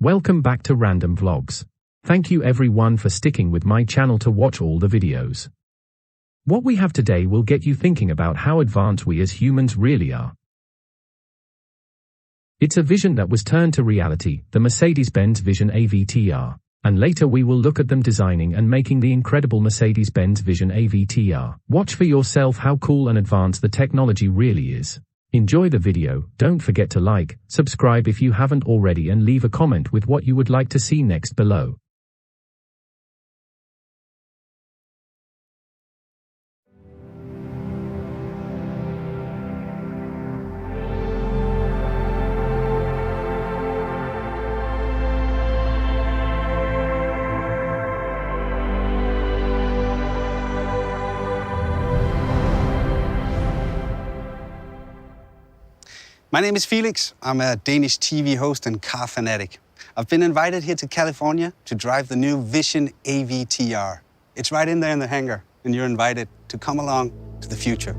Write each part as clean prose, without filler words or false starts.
Welcome back to Random Vlogs. Thank you everyone for sticking with my channel to watch all the videos. What we have today will get you thinking about how advanced we as humans really are. It's a vision that was turned to reality, the Mercedes-Benz VISION AVTR. And later we will look at them designing and making the incredible Mercedes-Benz VISION AVTR. Watch for yourself how cool and advanced the technology really is. Enjoy the video, don't forget to like, subscribe if you haven't already, and leave a comment with what you would like to see next below. My name is Felix. I'm a Danish TV host and car fanatic. I've been invited here to California to drive the new VISION AVTR. It's right in there in the hangar, and you're invited to come along to the future.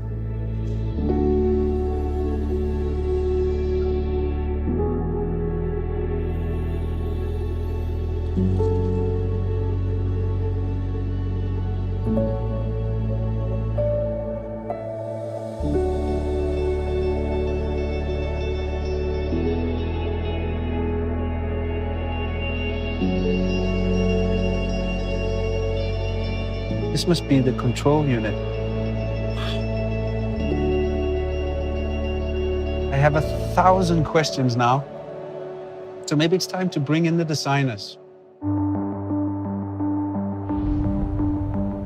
This must be the control unit. I have 1,000 questions now. So maybe it's time to bring in the designers.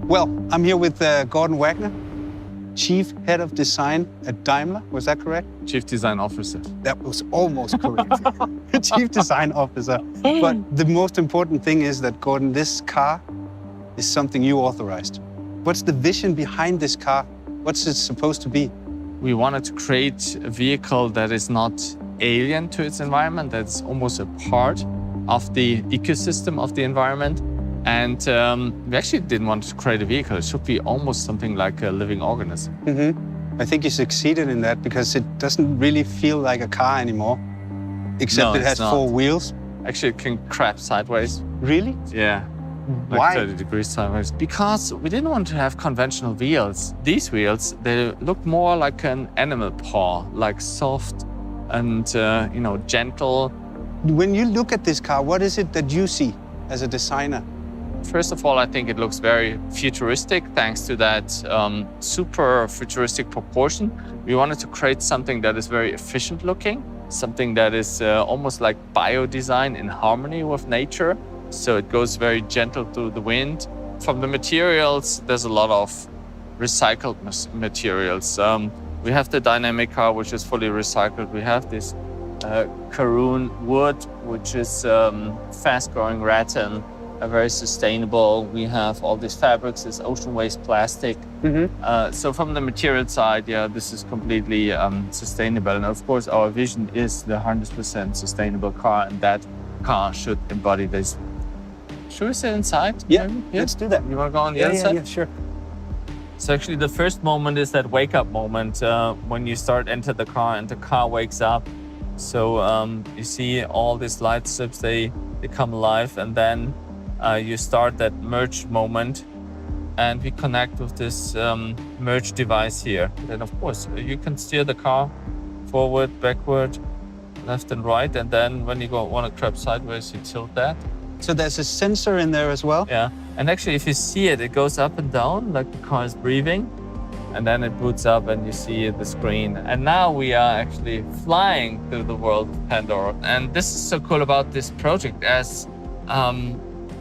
Well, I'm here with Gordon Wagner, Chief Head of Design at Daimler. Was that correct? Chief Design Officer. That was almost correct. Chief Design Officer. But the most important thing is that, Gordon, this car is something you authorized. What's the vision behind this car? What's it supposed to be? We wanted to create a vehicle that is not alien to its environment, that's almost a part of the ecosystem of the environment. And we actually didn't want to create a vehicle. It should be almost something like a living organism. I think you succeeded in that because it doesn't really feel like a car anymore, except it has 4 wheels. Actually, it can crab sideways. Really? Yeah. Like Why? 30 degrees sideways. Because we didn't want to have conventional wheels. These wheels, they look more like an animal paw, like soft and gentle. When you look at this car, what is it that you see as a designer? First of all, I think it looks very futuristic thanks to that super futuristic proportion. We wanted to create something that is very efficient looking, something that is almost like bio-design in harmony with nature. So it goes very gentle through the wind. From the materials, there's a lot of recycled materials. We have the dynamic car, which is fully recycled. We have this Karun wood, which is fast-growing rattan, very sustainable. We have all these fabrics, this ocean waste plastic. So from the material side, yeah, this is completely sustainable. And of course, our vision is the 100% sustainable car, and that car should embody this. Should we sit inside? Yeah, let's do that. You want to go on the other side? Yeah, sure. So actually the first moment is that wake-up moment when you enter the car and the car wakes up. So you see all these light strips, they come alive, and then you start that merge moment, and we connect with this merge device here. Then of course you can steer the car forward, backward, left and right, and then when you want to crab sideways, you tilt that. So there's a sensor in there as well? Yeah, and actually if you see it, it goes up and down like the car is breathing, and then it boots up and you see the screen. And now we are actually flying through the world of Pandora. And this is so cool about this project, as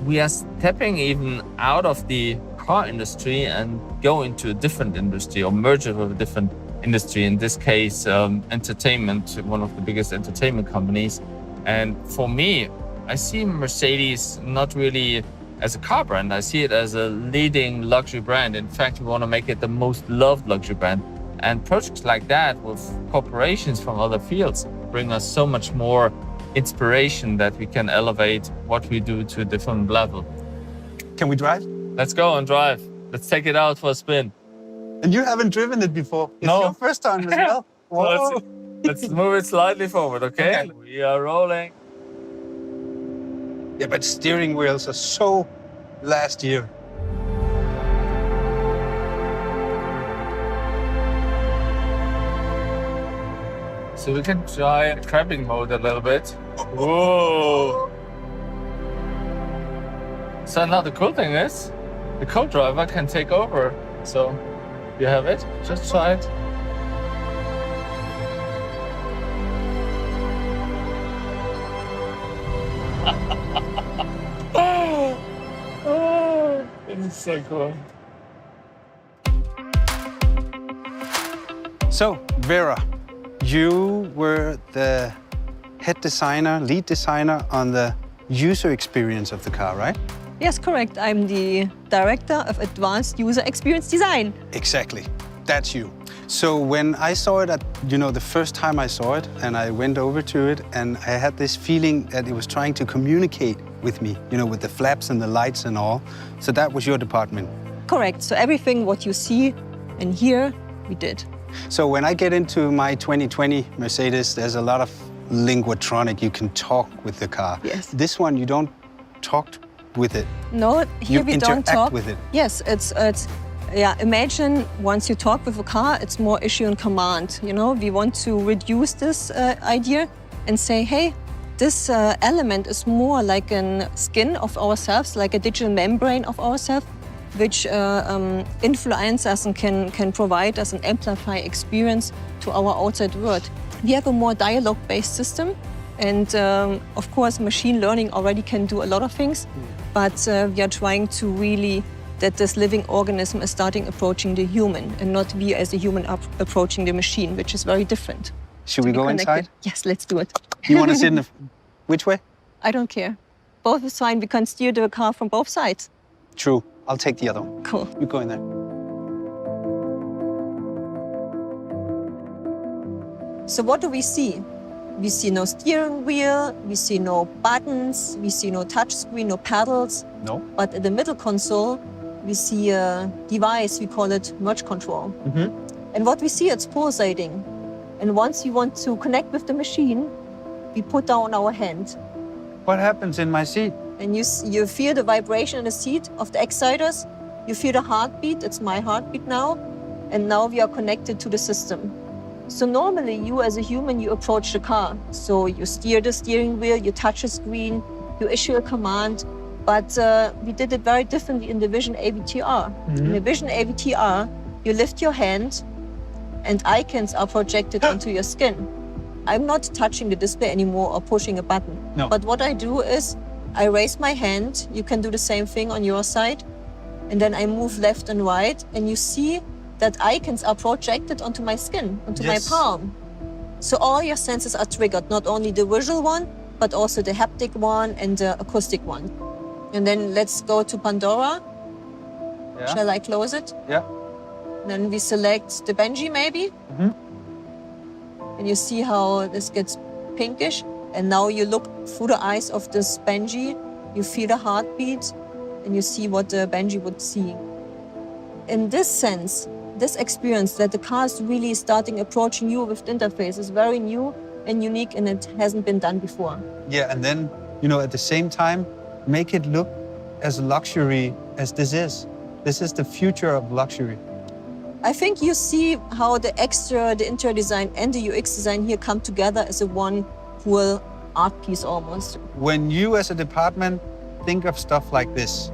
we are stepping even out of the car industry and go into a different industry or merge it with a different industry. In this case, entertainment, one of the biggest entertainment companies. And for me, I see Mercedes not really as a car brand. I see it as a leading luxury brand. In fact, we want to make it the most loved luxury brand. And projects like that with corporations from other fields bring us so much more inspiration that we can elevate what we do to a different level. Can we drive? Let's go and drive. Let's take it out for a spin. And you haven't driven it before. It's No. your first time as well. Whoa. Let's move it slightly forward, okay? We are rolling. Yeah, but steering wheels are so last year. So we can try trapping mode a little bit. Whoa! So now the cool thing is, the co-driver can take over. So you have it, just try it. Oh, this is so cool. So, Vera, you were the head designer, lead designer on the user experience of the car, right? Yes, correct. I'm the Director of Advanced User Experience Design. Exactly. That's you. So when I saw it the first time I saw it, and I went over to it, and I had this feeling that it was trying to communicate with me, with the flaps and the lights and all. So that was your department. Correct. So everything what you see and hear, we did. So when I get into my 2020 Mercedes, there's a lot of linguatronic. You can talk with the car. Yes. This one, you don't talk with it. No, here we don't talk. You interact with it. Yes, imagine once you talk with a car, it's more issue and command. We want to reduce this idea and say, hey, this element is more like a skin of ourselves, like a digital membrane of ourselves, which influence us and can provide us an amplified experience to our outside world. We have a more dialogue-based system, and of course, machine learning already can do a lot of things, but we are trying to really that this living organism is starting approaching the human and not we as a human approaching the machine, which is very different. Should we go inside? Yes, let's do it. You want to sit in the... Which way? I don't care. Both is fine. We can steer the car from both sides. True. I'll take the other one. Cool. You go in there. So what do we see? We see no steering wheel, we see no buttons, we see no touch screen, no pedals. No. But at the middle console, we see a device, we call it merge control. Mm-hmm. And what we see, it's pulsating. And once you want to connect with the machine, we put down our hand. What happens in my seat? And you feel the vibration in the seat of the exciters. You feel the heartbeat, it's my heartbeat now. And now we are connected to the system. So normally you as a human, you approach the car. So you steer the steering wheel, you touch a screen, you issue a command. But we did it very differently in the VISION AVTR. Mm-hmm. In the VISION AVTR, you lift your hand and icons are projected onto your skin. I'm not touching the display anymore or pushing a button. No. But what I do is I raise my hand. You can do the same thing on your side. And then I move left and right and you see that icons are projected onto my skin, onto my palm. So all your senses are triggered, not only the visual one, but also the haptic one and the acoustic one. And then let's go to Pandora. Yeah. Shall I close it? Yeah. Then we select the Benji maybe. Mm-hmm. And you see how this gets pinkish. And now you look through the eyes of this Benji, you feel the heartbeat, and you see what the Benji would see. In this sense, this experience that the car is really starting approaching you with the interface is very new and unique, and it hasn't been done before. Yeah, and then, at the same time, make it look as luxury as this is. This is the future of luxury. I think you see how the interior design and the UX design here come together as a one whole art piece almost. When you as a department think of stuff like this,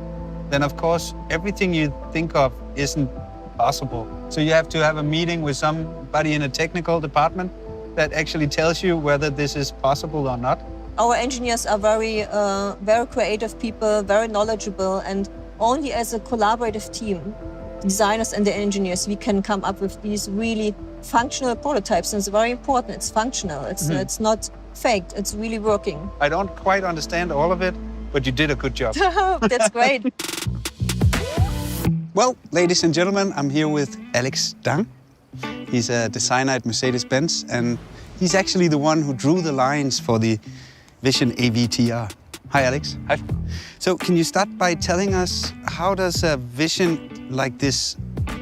then of course everything you think of isn't possible. So you have to have a meeting with somebody in a technical department that actually tells you whether this is possible or not. Our engineers are very creative people, very knowledgeable, and only as a collaborative team, designers and the engineers, we can come up with these really functional prototypes. And it's very important. It's functional. It's not faked. It's really working. I don't quite understand all of it, but you did a good job. That's great. Well, ladies and gentlemen, I'm here with Alex Dang. He's a designer at Mercedes-Benz, and he's actually the one who drew the lines for the VISION AVTR. Hi, Alex. Hi. So can you start by telling us how does a vision like this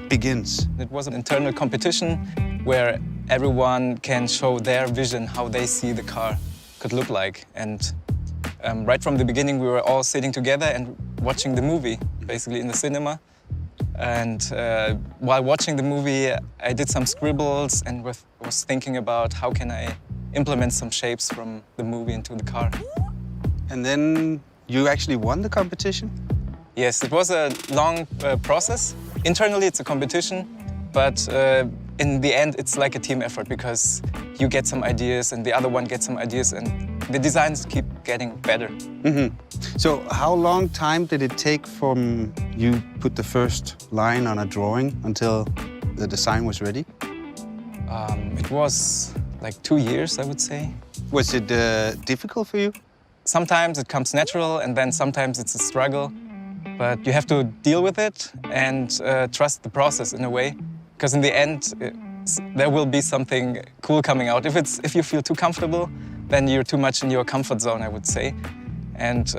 begins? It was an internal competition where everyone can show their vision, how they see the car could look like. And Right from the beginning, we were all sitting together and watching the movie, basically in the cinema. And while watching the movie, I did some scribbles and was thinking about how can I implement some shapes from the movie into the car. And then you actually won the competition? Yes, it was a long process. Internally, it's a competition, but in the end, it's like a team effort because you get some ideas and the other one gets some ideas and the designs keep getting better. Mm-hmm. So how long time did it take from you put the first line on a drawing until the design was ready? It was like 2 years, I would say. Was it difficult for you? Sometimes it comes natural and then sometimes it's a struggle. But you have to deal with it and trust the process in a way. Because in the end, there will be something cool coming out. If you feel too comfortable, then you're too much in your comfort zone, I would say. And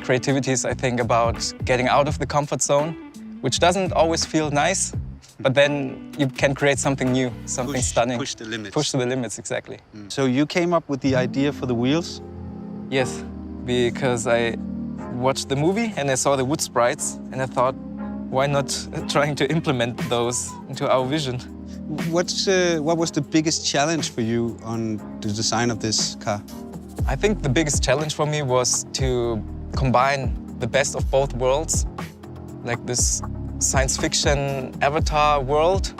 creativity is, I think, about getting out of the comfort zone, which doesn't always feel nice, but then you can create something new, something stunning. Push the limits. Push to the limits, exactly. So you came up with the idea for the wheels? Yes, because I watched the movie and I saw the wood sprites and I thought, why not trying to implement those into our vision? What was the biggest challenge for you on the design of this car? I think the biggest challenge for me was to combine the best of both worlds, like this science fiction avatar world,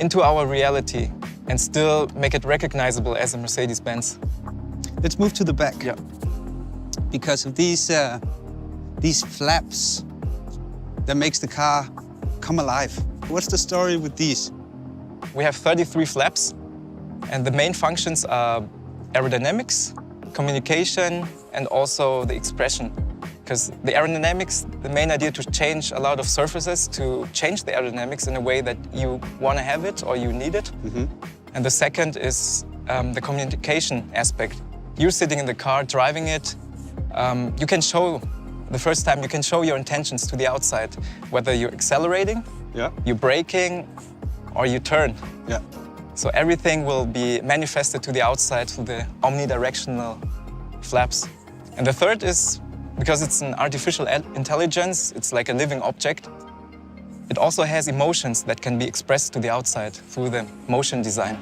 into our reality and still make it recognizable as a Mercedes-Benz. Let's move to the back. Yeah. Because of these flaps that makes the car come alive. What's the story with these? We have 33 flaps, and the main functions are aerodynamics, communication, and also the expression. Because the aerodynamics, the main idea to change a lot of surfaces, to change the aerodynamics in a way that you want to have it or you need it. Mm-hmm. And the second is the communication aspect. You're sitting in the car, driving it. You can show, the first time, you can show your intentions to the outside, whether you're accelerating, Yeah. you're braking, or you turn. Yeah. So everything will be manifested to the outside through the omnidirectional flaps. And the third is, because it's an artificial intelligence, it's like a living object, it also has emotions that can be expressed to the outside through the motion design.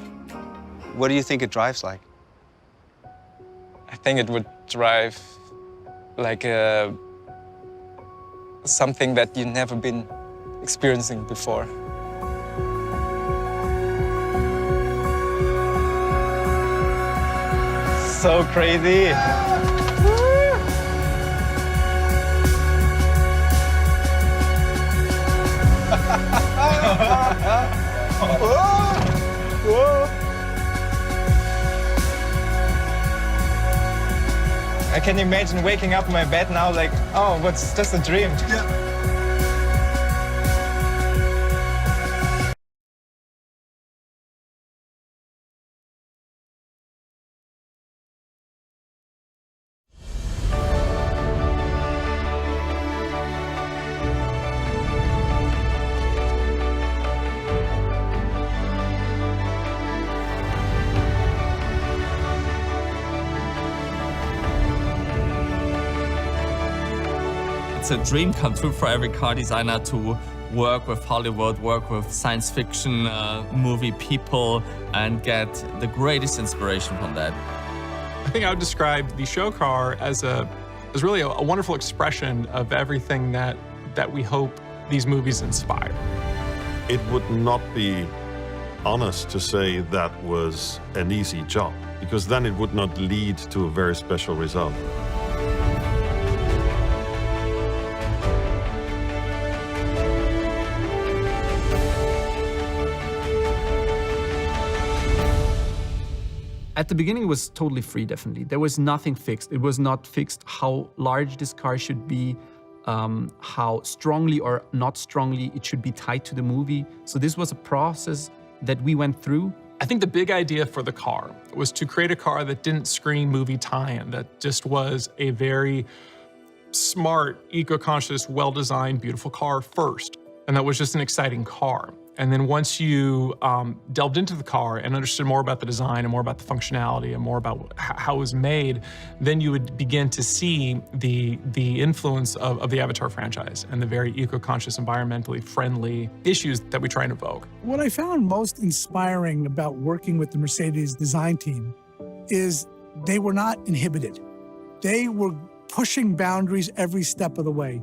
What do you think it drives like? I think it would drive like something that you've never been experiencing before. So crazy! I can imagine waking up in my bed now like, oh, what's just a dream? Yeah. It's a dream come true for every car designer to work with Hollywood, work with science fiction movie people, and get the greatest inspiration from that. I think I would describe the show car as really a wonderful expression of everything that we hope these movies inspire. It would not be honest to say that was an easy job, because then it would not lead to a very special result. At the beginning, it was totally free, definitely. There was nothing fixed. It was not fixed how large this car should be, how strongly or not strongly it should be tied to the movie. So this was a process that we went through. I think the big idea for the car was to create a car that didn't scream movie tie-in, that just was a very smart, eco-conscious, well-designed, beautiful car first. And that was just an exciting car. And then once you delved into the car and understood more about the design and more about the functionality and more about how it was made, then you would begin to see the influence of the Avatar franchise and the very eco-conscious, environmentally friendly issues that we try and evoke. What I found most inspiring about working with the Mercedes design team is they were not inhibited. They were pushing boundaries every step of the way.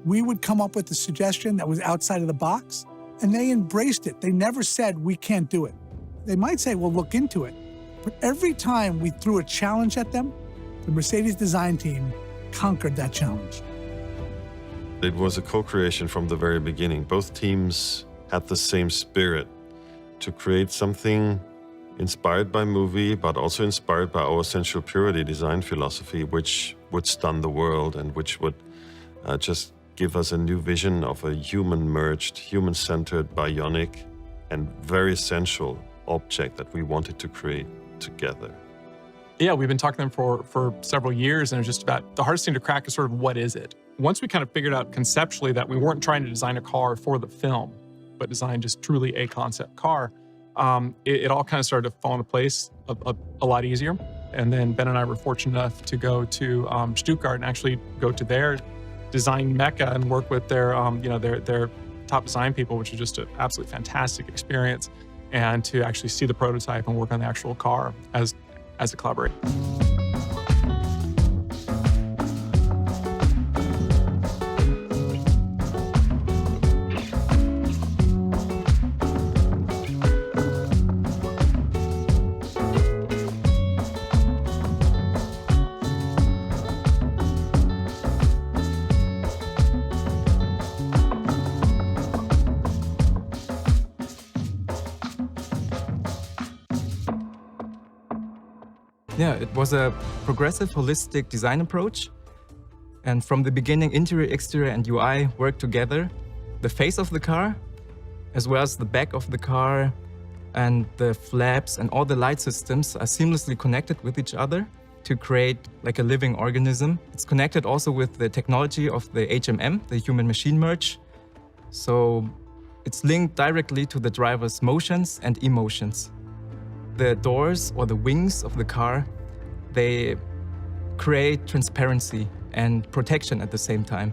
We would come up with a suggestion that was outside of the box, and they embraced it. They never said, we can't do it. They might say, well, look into it. But every time we threw a challenge at them, the Mercedes design team conquered that challenge. It was a co-creation from the very beginning. Both teams had the same spirit to create something inspired by movie, but also inspired by our sensual purity design philosophy, which would stun the world and which would just give us a new vision of a human-merged, human-centered, bionic, and very sensual object that we wanted to create together. Yeah, we've been talking to them for several years, and it's just about the hardest thing to crack is sort of what is it? Once we kind of figured out conceptually that we weren't trying to design a car for the film, but design just truly a concept car, it all kind of started to fall into place a lot easier. And then Ben and I were fortunate enough to go to Stuttgart and actually go to their design mecca and work with their top design people, which was just an absolutely fantastic experience, and to actually see the prototype and work on the actual car as a collaborator. Yeah, it was a progressive, holistic design approach. And from the beginning, interior, exterior, and UI worked together. The face of the car, as well as the back of the car, and the flaps and all the light systems are seamlessly connected with each other to create like a living organism. It's connected also with the technology of the HMM, the human-machine merge. So it's linked directly to the driver's motions and emotions. The doors or the wings of the car, they create transparency and protection at the same time.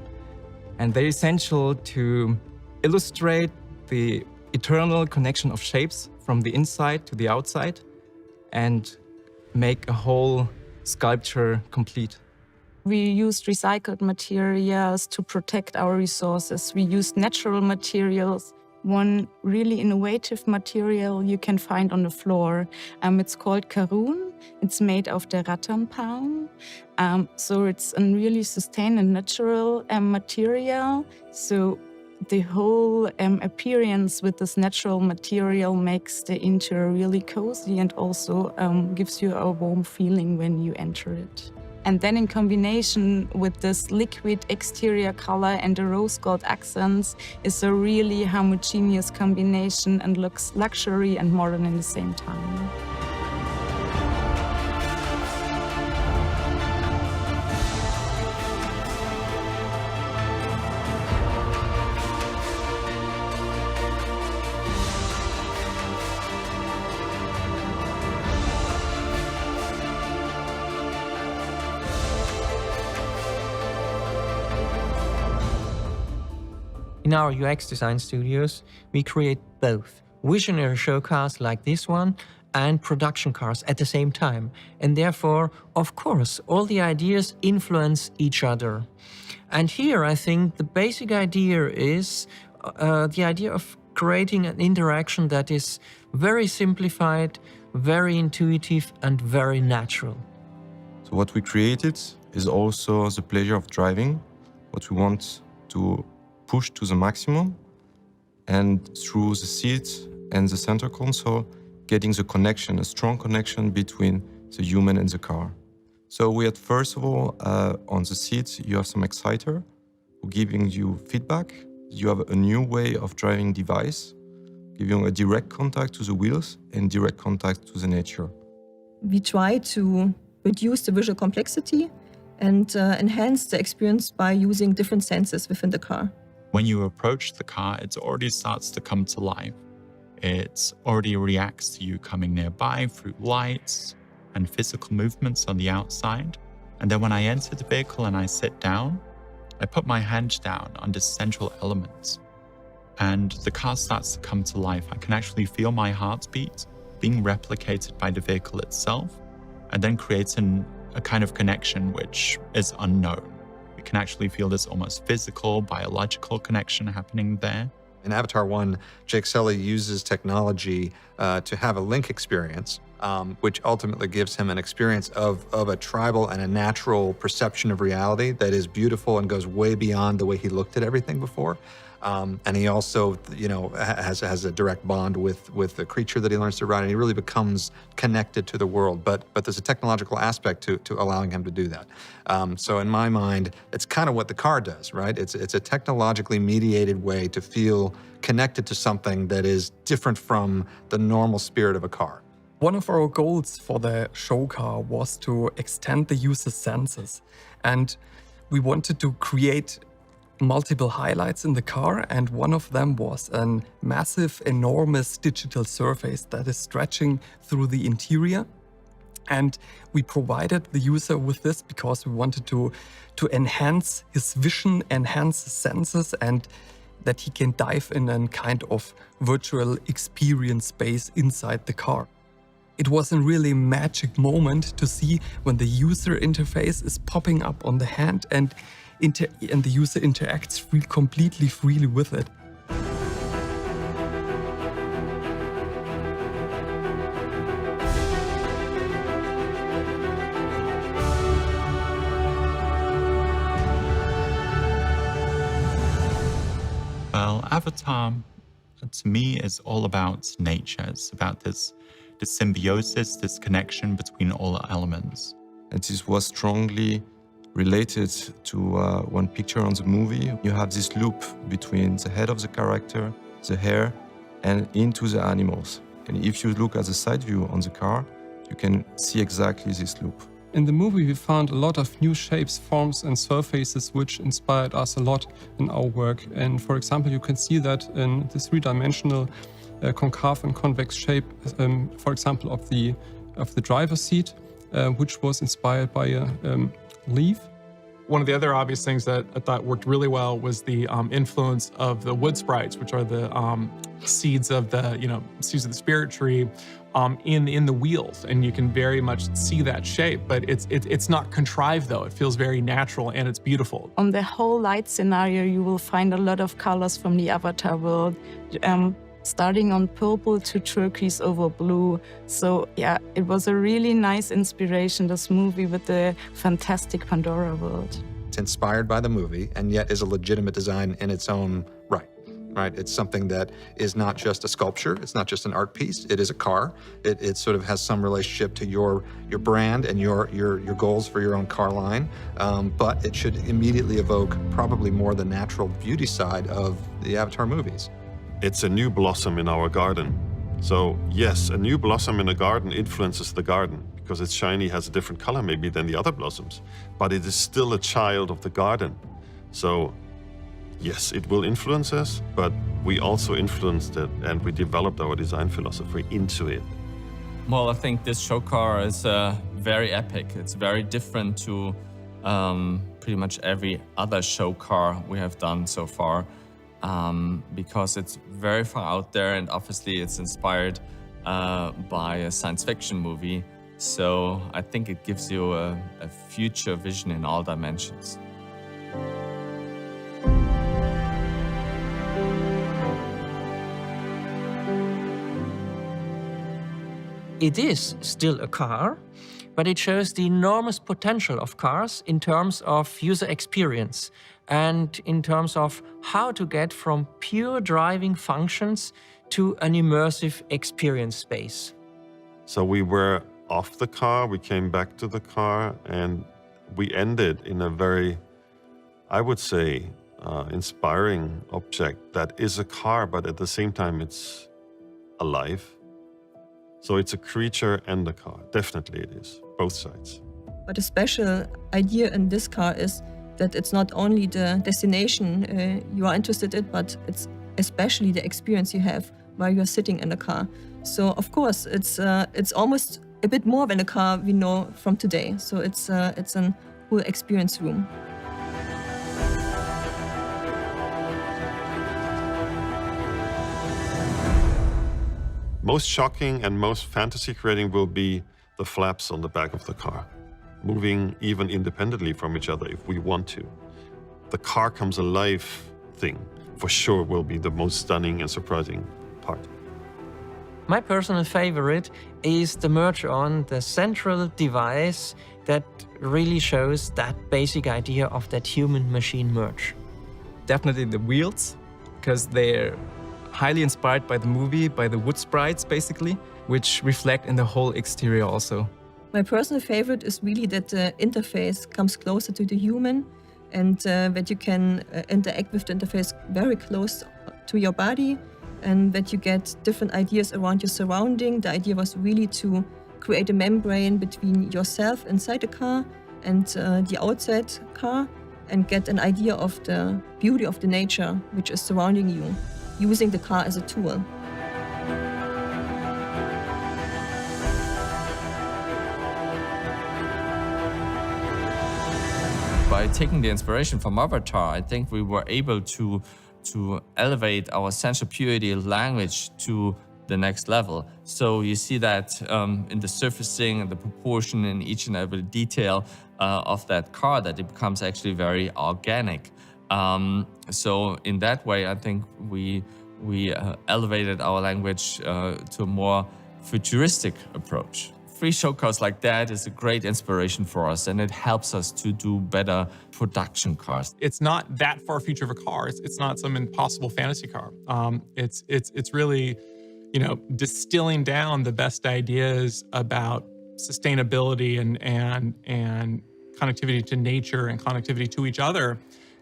And they're essential to illustrate the eternal connection of shapes from the inside to the outside and make a whole sculpture complete. We used recycled materials to protect our resources. We used natural materials. One really innovative material you can find on the floor. It's called Karoon. It's made of the rattan palm. So it's a really sustained and natural material. So the whole appearance with this natural material makes the interior really cozy and also gives you a warm feeling when you enter it. And then in combination with this liquid exterior color and the rose gold accents is a really homogeneous combination and looks luxury and modern at the same time. In our UX design studios, we create both visionary show cars like this one and production cars at the same time. And therefore, of course, all the ideas influence each other. And here, I think the basic idea is the idea of creating an interaction that is very simplified, very intuitive, and very natural. So what we created is also the pleasure of driving, what we want to push to the maximum, and through the seat and the center console, getting the connection, a strong connection between the human and the car. So we had, first of all, on the seat, you have some exciter who giving you feedback. You have a new way of driving device, giving a direct contact to the wheels and direct contact to the nature. We try to reduce the visual complexity and enhance the experience by using different senses within the car. When you approach the car, it already starts to come to life. It already reacts to you coming nearby through lights and physical movements on the outside. And then when I enter the vehicle and I sit down, I put my hand down on this central element, and the car starts to come to life. I can actually feel my heartbeat being replicated by the vehicle itself, and then creates a kind of connection which is unknown. We can actually feel this almost physical, biological connection happening there. In Avatar 1, Jake Sully uses technology to have a link experience, which ultimately gives him an experience of a tribal and a natural perception of reality that is beautiful and goes way beyond the way he looked at everything before. And he also, has a direct bond with the creature that he learns to ride, and he really becomes connected to the world. But there's a technological aspect to allowing him to do that. So in my mind, it's kind of what the car does, right? It's a technologically mediated way to feel connected to something that is different from the normal spirit of a car. One of our goals for the show car was to extend the user's senses, and we wanted to create multiple highlights in the car, and one of them was a massive, enormous digital surface that is stretching through the interior. And we provided the user with this because we wanted to enhance his vision, enhance his senses, and that he can dive in a kind of virtual experience space inside the car. It was a really magic moment to see when the user interface is popping up on the hand and the user interacts completely freely with it. Well, Avatar, to me, is all about nature. It's about this symbiosis, this connection between all elements. And this was strongly related to one picture on the movie. You have this loop between the head of the character, the hair, and into the animals. And if you look at the side view on the car, you can see exactly this loop. In the movie, we found a lot of new shapes, forms, and surfaces which inspired us a lot in our work. And for example, you can see that in the three-dimensional concave and convex shape, for example, of the driver's seat, which was inspired by a leaf. One of the other obvious things that I thought worked really well was the influence of the wood sprites, which are the seeds of the seeds of the spirit tree, in the wheels, and you can very much see that shape. But it's not contrived though; it feels very natural and it's beautiful. On the whole light scenario, you will find a lot of colors from the Avatar world. Starting on purple to turquoise over blue. So yeah, it was a really nice inspiration, this movie with the fantastic Pandora world. It's inspired by the movie and yet is a legitimate design in its own right. It's something that is not just a sculpture, it's not just an art piece, it is a car. It sort of has some relationship to your brand and your goals for your own car line, but it should immediately evoke probably more the natural beauty side of the Avatar movies. It's a new blossom in our garden. So yes, a new blossom in a garden influences the garden because it's shiny, has a different color maybe than the other blossoms, but it is still a child of the garden. So yes, it will influence us, but we also influenced it and we developed our design philosophy into it. Well, I think this show car is very epic. It's very different to pretty much every other show car we have done so far. Because it's very far out there and obviously it's inspired by a science fiction movie. So I think it gives you a future vision in all dimensions. It is still a car, but it shows the enormous potential of cars in terms of user experience and in terms of how to get from pure driving functions to an immersive experience space. So we were off the car, we came back to the car, and we ended in a very, I would say, inspiring object that is a car, but at the same time it's alive. So it's a creature and a car. Definitely it is, both sides. But a special idea in this car is that it's not only the destination you are interested in, but it's especially the experience you have while you're sitting in a car. So of course, it's almost a bit more than a car we know from today. So it's a whole experience room. Most shocking and most fantasy creating will be the flaps on the back of the car, moving even independently from each other if we want to. The car comes alive thing for sure will be the most stunning and surprising part. My personal favorite is the merge on, the central device that really shows that basic idea of that human-machine merge. Definitely the wheels, because they're highly inspired by the movie, by the wood sprites basically, which reflect in the whole exterior also. My personal favorite is really that the interface comes closer to the human, and that you can interact with the interface very close to your body, and that you get different ideas around your surrounding. The idea was really to create a membrane between yourself inside the car and the outside car, and get an idea of the beauty of the nature which is surrounding you, using the car as a tool. By taking the inspiration from Avatar, I think we were able to elevate our sense of purity language to the next level. So you see that in the surfacing and the proportion in each and every detail of that car, that it becomes actually very organic. So in that way, I think we elevated our language to a more futuristic approach. Free show cars like that is a great inspiration for us, and it helps us to do better production cars. It's not that far future of a car. It's not some impossible fantasy car. It's really, you know, distilling down the best ideas about sustainability and connectivity to nature and connectivity to each other,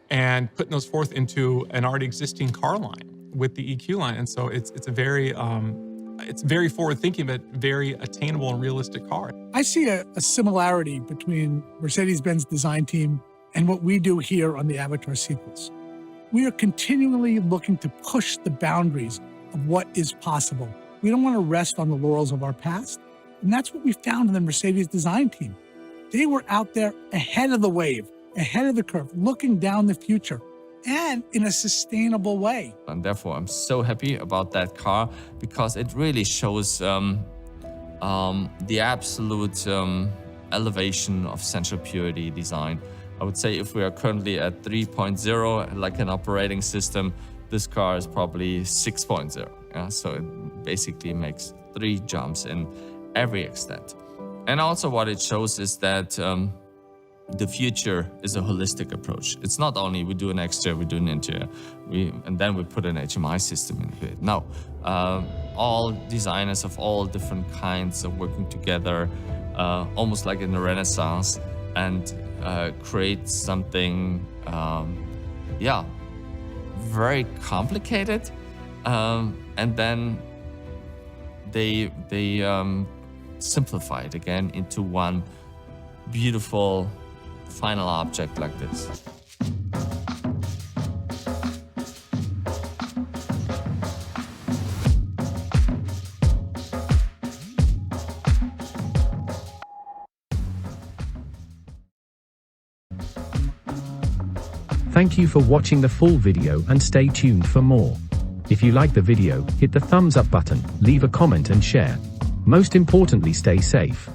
and putting those forth into an already existing car line with the EQ line. And so it's very forward-thinking, but very attainable and realistic car. I see a similarity between Mercedes-Benz design team and what we do here on the Avatar sequels. We are continually looking to push the boundaries of what is possible. We don't want to rest on the laurels of our past. And that's what we found in the Mercedes design team. They were out there ahead of the wave, ahead of the curve, looking down the future, and in a sustainable way. And therefore, I'm so happy about that car, because it really shows the absolute elevation of sensual purity design. I would say if we are currently at 3.0, like an operating system, this car is probably 6.0. Yeah? So it basically makes 3 jumps in every extent. And also what it shows is that the future is a holistic approach. It's not only we do an exterior, we do an interior, and then we put an HMI system into it. No, all designers of all different kinds are working together, almost like in the Renaissance, and create something, very complicated, and then they simplify it again into one beautiful final object like this. Thank you for watching the full video, and stay tuned for more. If you like the video, hit the thumbs up button, leave a comment and share. Most importantly, stay safe.